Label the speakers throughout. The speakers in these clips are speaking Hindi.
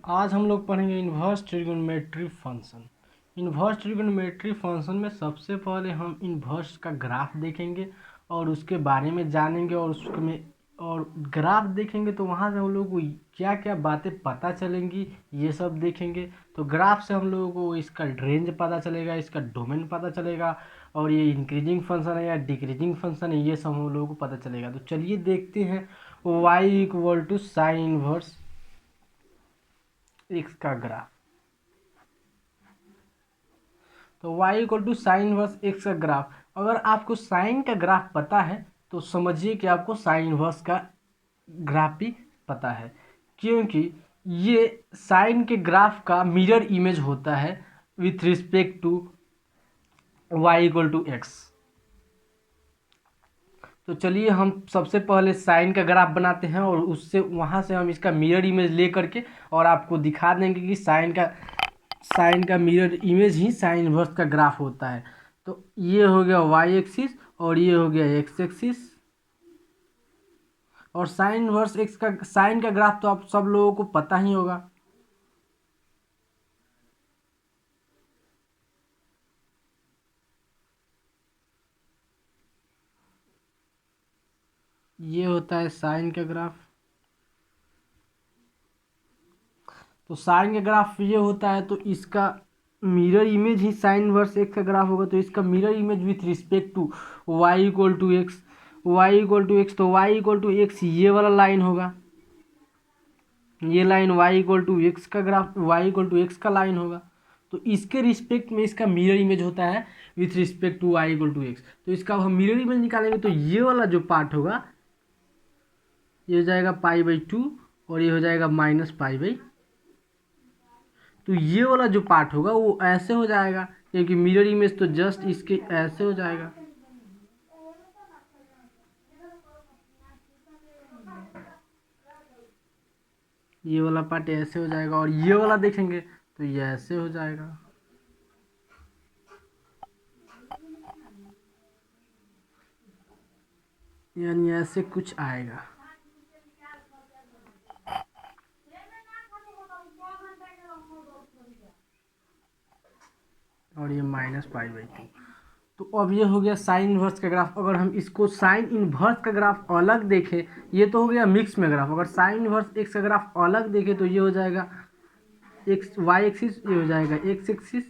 Speaker 1: आज हम लोग पढ़ेंगे inverse trigonometry function. Inverse trigonometry function में सबसे पहले हम इन्वर्स का ग्राफ देखेंगे और उसके बारे में जानेंगे और उसमें और ग्राफ देखेंगे तो वहाँ से हम लोग को क्या क्या बातें पता चलेंगी ये सब देखेंगे। तो ग्राफ से हम लोगों को इसका रेंज पता चलेगा, इसका डोमेन पता चलेगा और ये इंक्रीजिंग फंक्शन है या डिक्रीजिंग फंक्शन है ये सब हम लोगों को पता चलेगा। तो चलिए देखते हैं y equal to sine inverse x का ग्राफ। तो y equal to sine inverse x का ग्राफ, अगर आपको साइन का ग्राफ पता है तो समझिए कि आपको साइन इनवर्स का ग्राफ भी पता है, क्योंकि ये साइन के ग्राफ का मिरर इमेज होता है with respect to y equal to x. तो चलिए हम सबसे पहले साइन का ग्राफ बनाते हैं और उससे वहाँ से हम इसका मिरर इमेज ले करके और आपको दिखा देंगे कि साइन का मिरर इमेज ही साइन इनवर्स का ग्राफ होता है। तो ये हो गया वाई एक्सिस और ये हो गया एक्स एक्सिस। और साइन इनवर्स एक्स का साइन का ग्राफ तो आप सब लोगों को पता ही होगा। ये होता है साइन का ग्राफ। तो साइन का ग्राफ ये होता है तो इसका मिरर इमेज ही साइन इनवर्स एक्स का ग्राफ होगा। तो इसका mirror image with respect to y equal to x, y equal to x, तो वाई इक्वल टू एक्स ये वाला लाइन होगा। ये line y equal to x का graph y equal to x का लाइन होगा। तो इसके रिस्पेक्ट में इसका मिरर इमेज होता है with respect to y equal to x. तो इसका हम मिरर इमेज निकालेंगे तो ये वाला जो पार्ट होगा ये हो जाएगा π/2 और ये हो जाएगा -π/। तो ये वाला जो पार्ट होगा वो ऐसे हो जाएगा, क्योंकि मिरर इमेज तो जस्ट इसके ऐसे हो जाएगा। ये वाला पार्ट ऐसे हो जाएगा और ये वाला देखेंगे तो ये ऐसे हो जाएगा। यानी ऐसे कुछ आएगा। और ये -π/2। तो अब ये हो गया साइन इनवर्स का ग्राफ। अगर हम इसको साइन इनवर्स का ग्राफ अलग देखें, ये तो हो गया मिक्स में ग्राफ। अगर साइन इनवर्स एक्स का ग्राफ अलग देखें तो ये हो जाएगा एक्स वाई एक्सिस, ये हो जाएगा एक्स एक्सिस।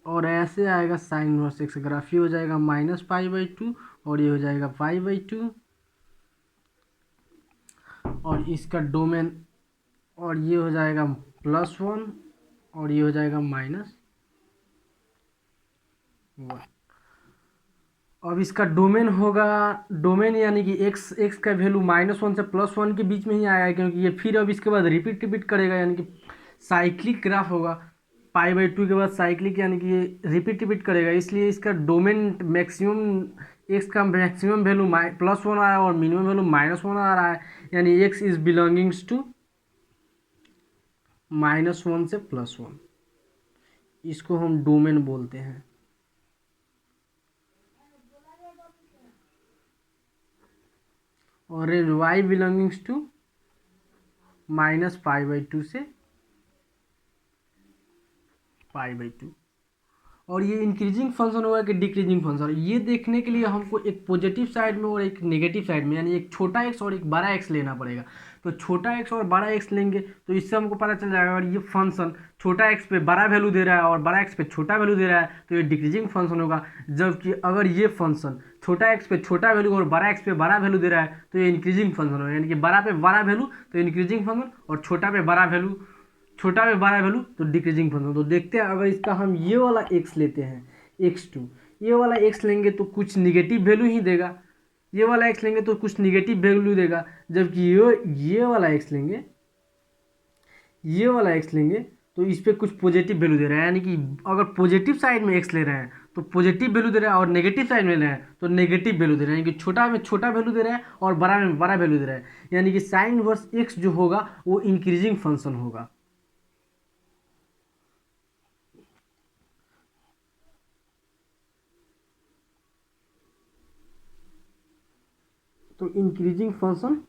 Speaker 1: और ऐसे आएगा साइन इनवर्स एक्स का ग्राफ, ये हो जाएगा -π/2 और ये हो जाएगा π/2। और इसका डोमेन और ये हो जाएगा +1 और ये हो जाएगा -1। अब इसका डोमेन होगा, डोमेन यानी कि एक्स का वैल्यू -1 से +1 के बीच में ही आएगा, क्योंकि ये फिर अब इसके बाद रिपीट करेगा, यानी कि साइक्लिक ग्राफ होगा। π/2 के बाद साइक्लिक यानी कि ये रिपीट करेगा, इसलिए इसका डोमेन मैक्सिमम एक्स का मैक्सिमम वैल्यू +1 आ रहा है और मिनिमम वैल्यू -1 आ रहा है, यानी एक्स इज बिलोंगिंग्स टू -1 से +1। इसको हम डोमेन बोलते हैं। और y बिलोंगिंग्स टू -π/2 से π/2। और ये इंक्रीजिंग फंक्शन होगा कि डिक्रीजिंग फंक्शन, ये देखने के लिए हमको एक पॉजिटिव साइड में और एक नेगेटिव साइड में, यानी एक छोटा एक्स और एक बड़ा एक्स लेना पड़ेगा। तो छोटा एक्स और बड़ा एक्स लेंगे तो इससे हमको पता चल जाएगा और ये फंक्शन छोटा एक्स पे बड़ा वैल्यू दे रहा है और बड़ा एक्स पे छोटा वैल्यू दे रहा है तो ये डिक्रीजिंग फंक्शन होगा। जबकि अगर ये फंक्शन छोटा एक्स पे छोटा वैल्यू और बड़ा एक्स पे बड़ा वैल्यू दे रहा है तो ये इंक्रीजिंग फंक्शन होगा, यानी कि बड़ा पे बड़ा वैल्यू तो इंक्रीजिंग फंक्शन और छोटा पे बड़ा वैल्यू तो डिक्रीजिंग फंक्शन। तो देखते हैं, अगर इसका हम ये वाला एक्स लेते हैं x2, ये वाला एक्स लेंगे तो कुछ निगेटिव वैल्यू ही देगा, ये वाला एक्स लेंगे तो कुछ निगेटिव वैल्यू देगा। जबकि ये वाला एक्स लेंगे, ये वाला एक्स लेंगे तो इस पर कुछ पॉजिटिव वैल्यू दे रहा है, यानी कि अगर पॉजिटिव साइड में एक्स ले रहे हैं तो पॉजिटिव वैल्यू दे रहा है और नेगेटिव साइड में ले रहे हैं तो नेगेटिव वैल्यू दे रहे हैं, यानी कि छोटा में छोटा वैल्यू दे रहा है और बड़ा में बड़ा वैल्यू दे रहा है, यानी कि साइन इनवर्स एक्स जो होगा वो इंक्रीजिंग फंक्शन होगा। तो इंक्रीजिंग फंक्शन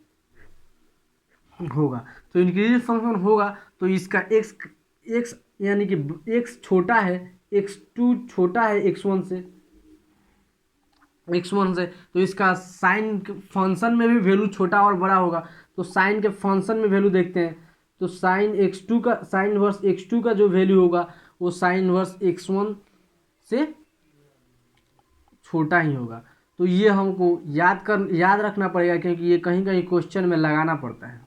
Speaker 1: होगा। तो इंक्रीजिंग फंक्शन होगा तो इसका एक्स यानी कि एक्स छोटा है, x2 छोटा है x1 से, तो इसका साइन फंक्शन में भी वैल्यू छोटा और बड़ा होगा। तो साइन के फंक्शन में वैल्यू देखते हैं, तो साइन इनवर्स x2 का जो वैल्यू होगा वो साइन इनवर्स x1 से छोटा ही होगा। तो ये हमको याद रखना पड़ेगा, क्योंकि ये कहीं कहीं क्वेश्चन में लगाना पड़ता है।